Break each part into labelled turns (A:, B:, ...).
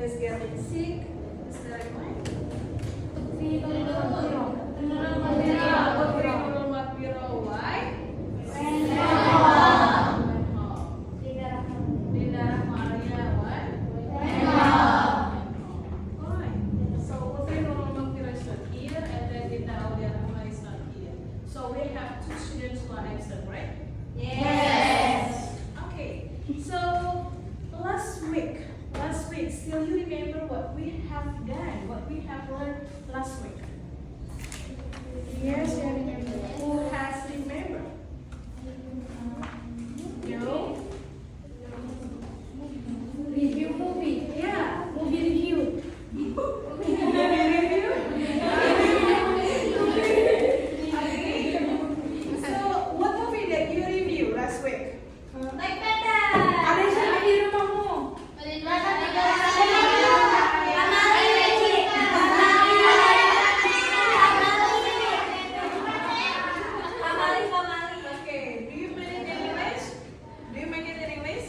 A: is getting sick. Is that right?
B: Putri Nurul Makbiro.
A: Putri Nurul Makbiro. Why?
B: Went
A: home.
B: Linda Rahman.
A: Linda Rahmaria. What?
B: Went home.
A: Fine. So Putri Nurul Makbiro is not here, and then Linda Aulia Rahman is not here. So we have two students who are absent, right?
B: Yes.
A: Okay. So last week, still you remember what we have done, what we have learned last week? Yes, I remember. Who has remembered? You?
B: Review movie.
A: Yeah.
B: Movie review.
A: Movie review? Okay. So, what movie did you review last week?
B: Naik sepeda.
A: Ada siapa di rumahmu? Okay. Do you make it in English? Do you make it in English?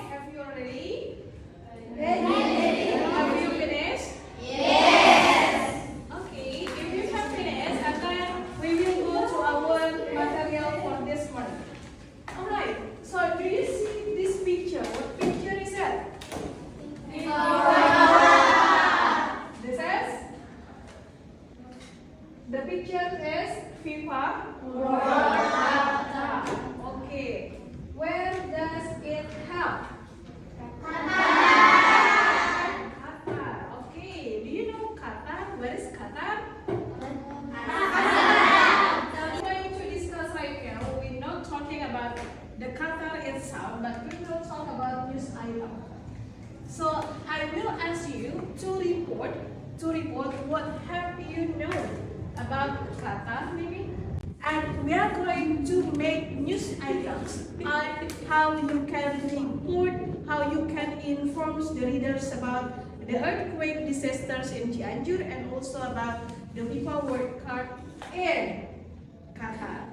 A: Have you already? Have you finished? Okay. If you have finished, and then we will go to our material for this one. Alright. So do you see this picture? What picture is that? This is? The picture is FIFA World Cup. Okay. Where does it help? Qatar. Okay. Do you know Qatar? Where is Qatar? We're going to discuss right now. We're not talking about the Qatar itself, but we will talk about news item. So I will ask you to report what have you known about Qatar maybe, and we are going to make news items on how you can report, how you can inform the readers about the earthquake disasters in Cianjur and also about the FIFA World Cup in Qatar.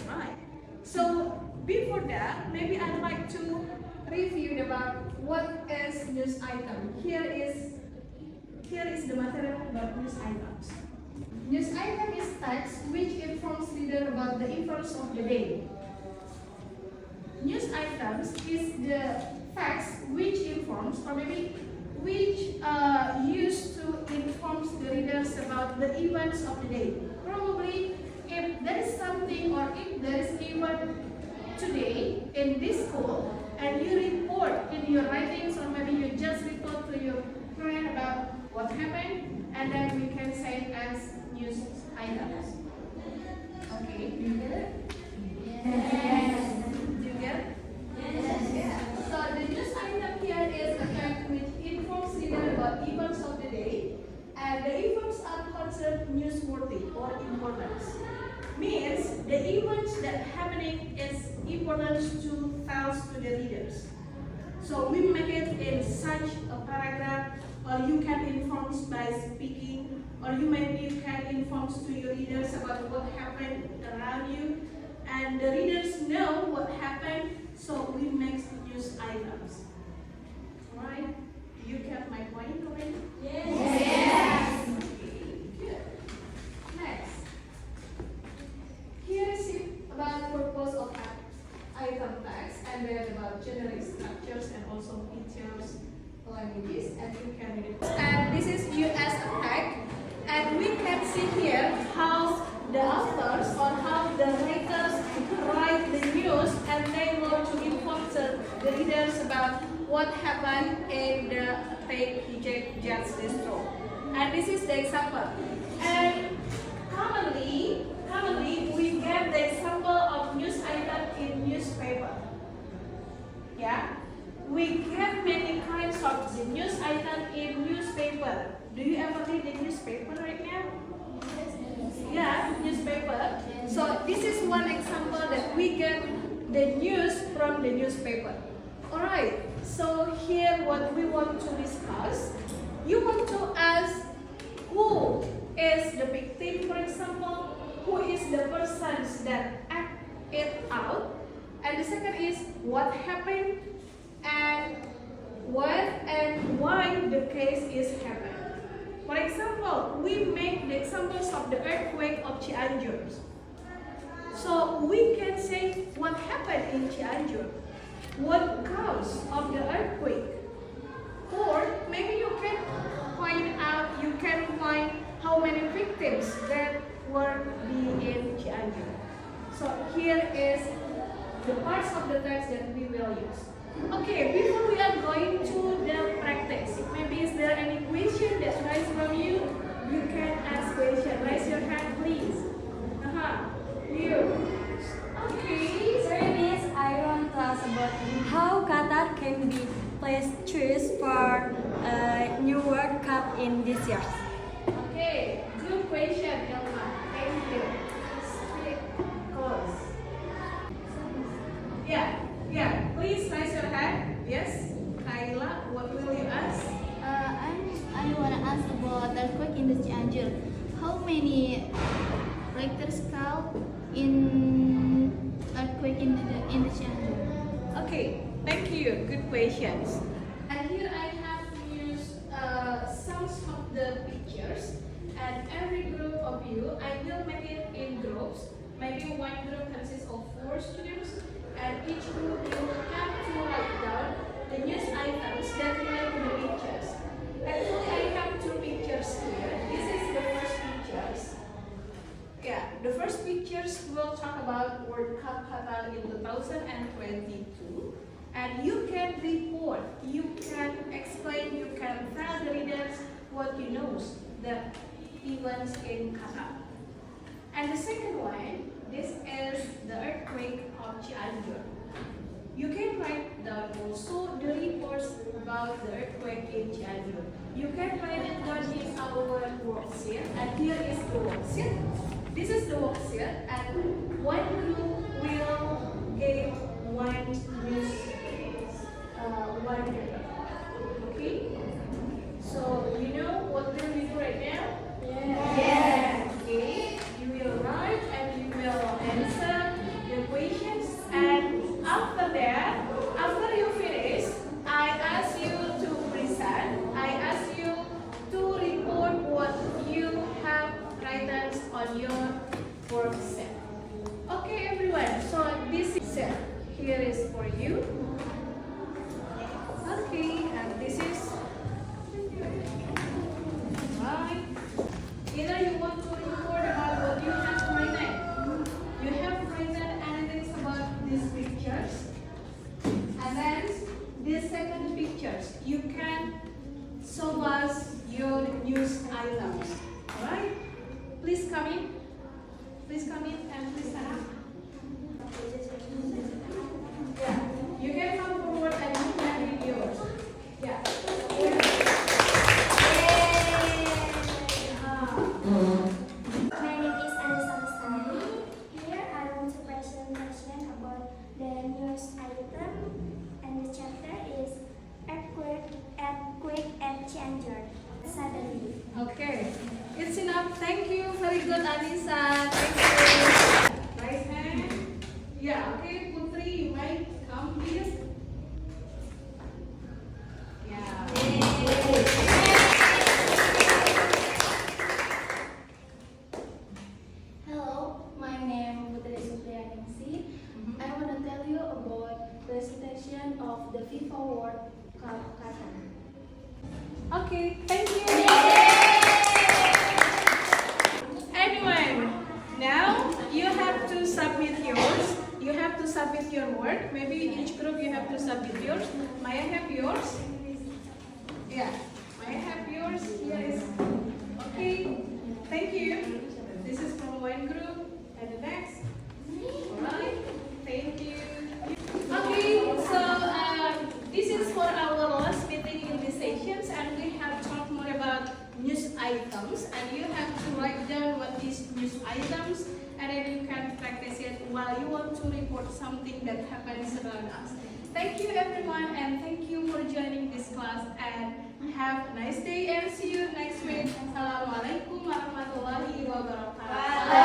A: Right. So before that, maybe I'd like to review about what is news item. Here is the material about news items. News item is text which informs reader about the events of the day. News items is the facts which informs or maybe which used to inform the readers about the events of the day. Probably if there is something or if there is event today in this school and you report in your writings or maybe you just report to your friend about what happened, and then we can say it as news items. Okay, do you get it?
B: Yes.
A: Do you get it?
B: Yes.
A: So the news item here is a fact which informs reader about events of the day, and the events are considered newsworthy or important. Means the events that happening is important to tell to the readers. So we make it in such a paragraph, or you can inform by speaking, or you can inform to your readers about what happened around you, and the readers know what happened. So we make news items. Alright? You get my point already?
B: Yes.
A: Good. Next. Here is it about purpose of item text, and then about generic structures and also features, languages, and you can read it. And this is US attack, and we can see here how the authors or how the writers write the news, and they want to inform the readers about what happened in the attack hijack jet distro. And this is the example. And commonly we get the example of news item in newspaper. Yeah, we get many kinds of the news item in newspaper. Do you ever read the newspaper right now? Yeah, newspaper. So this is one example that we get the news from the newspaper. Alright, so here what we want to discuss, you want to ask who is the victim, for example, who is the persons that act it out, and the second is what happened and what the case is happened. For example, we make the examples of the earthquake of Cianjur. So we can say what happened in Cianjur, what cause of the earthquake, or maybe you can find how many victims that were in Cianjur. So here is the parts of the text that we will use. Okay, before we are going to the practice, maybe is there any question that rise from you? You can ask question. Raise your hand, please. You. Okay.
B: Sorry, Miss, I want to ask about how Qatar can be placed choice for new World Cup in this year.
A: Okay, good question, Elma. Thank you. Speak close. Yeah. Please raise your hand. Yes, Kayla, what will you ask?
C: I wanna ask about earthquake in the Cianjur. How many Richter scale in earthquake in the Cianjur?
A: Okay, thank you. Good questions. And here I have used some of the pictures, and every group of you, I will make it in groups. Maybe one group consists of 4 students, and each group you have to write down the news items that relate to the pictures. Actually, I have 2 pictures here. This is the first pictures. Yeah, the first pictures will talk about World Cup Qatar in 2022. And you can report, you can explain, you can tell the readers what you know, the events in Qatar. And the second one, this is the earthquake of Cianjur. You can write down also the reports about the earthquake in Cianjur. You can write it down in our worksheet, and here is the worksheet. This is the worksheet, and one group will give one news, one paper. Okay? So you know what will we do right now?
B: Yes.
A: Okay. You will write and you will answer the questions, and after that, after you finish, I ask you to present. I ask you to report what you have written on your worksheet. Okay, everyone. So this is it. Here is for you. Okay, and this is right. Either you want to report about what you have written. You have written anything about these pictures, and then these second pictures. You can show us your news items. Alright? Please come in. Please come in and please stand up. Yeah. You can come forward and you can read yours. Yeah.
D: My name is Anissa Lestari. Here I want to presentation about the news item, and the chapter is earthquake at Cianjur. Suddenly.
A: Okay. It's enough. Thank you. Very good, Anissa. Thank you. Right hand. Yeah. Okay, Putri, you might come here. Yeah.
C: Hello, my name is Putri Supriyaningsi. I want to tell you about presentation of the FIFA World Cup Qatar.
A: Okay, thank you. Anyway, now you have to submit yours. You have to submit your work. Maybe each group you have to submit yours. May I have yours? Yeah. May I have yours? Here is. Okay. Thank you. This is from one group and the next. Alright. Thank you. Okay. So this is for our last meeting in these sessions, and we have talked more about news items, and you have to write down what is news items, and then you can practice it while you want to report something that happens around us. Thank you everyone, and thank you for joining this class, and have a nice day and see you next week. Assalamualaikum warahmatullahi wabarakatuh.